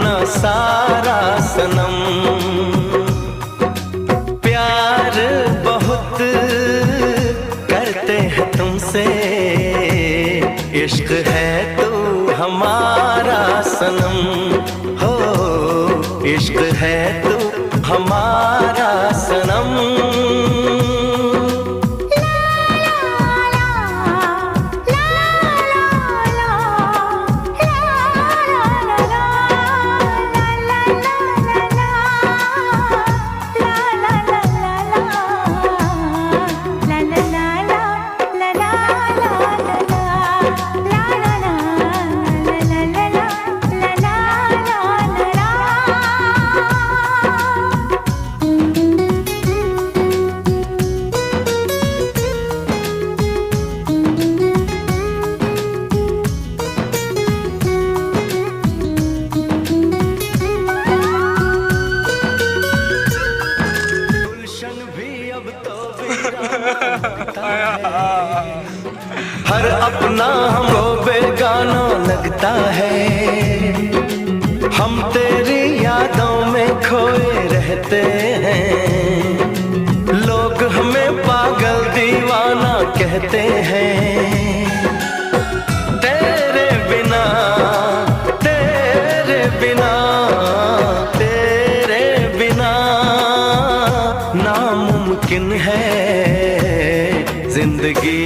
अपना सारा सनम। प्यार बहुत करते हैं तुमसे, इश्क है तू हमारा सनम हो, इश्क है तू हमारा सनम। हर अपना हमको बेगाना लगता है, हम तेरी यादों में खोए रहते हैं। लोग हमें पागल दीवाना कहते हैं, तेरे बिना तेरे बिना तेरे बिना नामुमकिन है जिंदगी।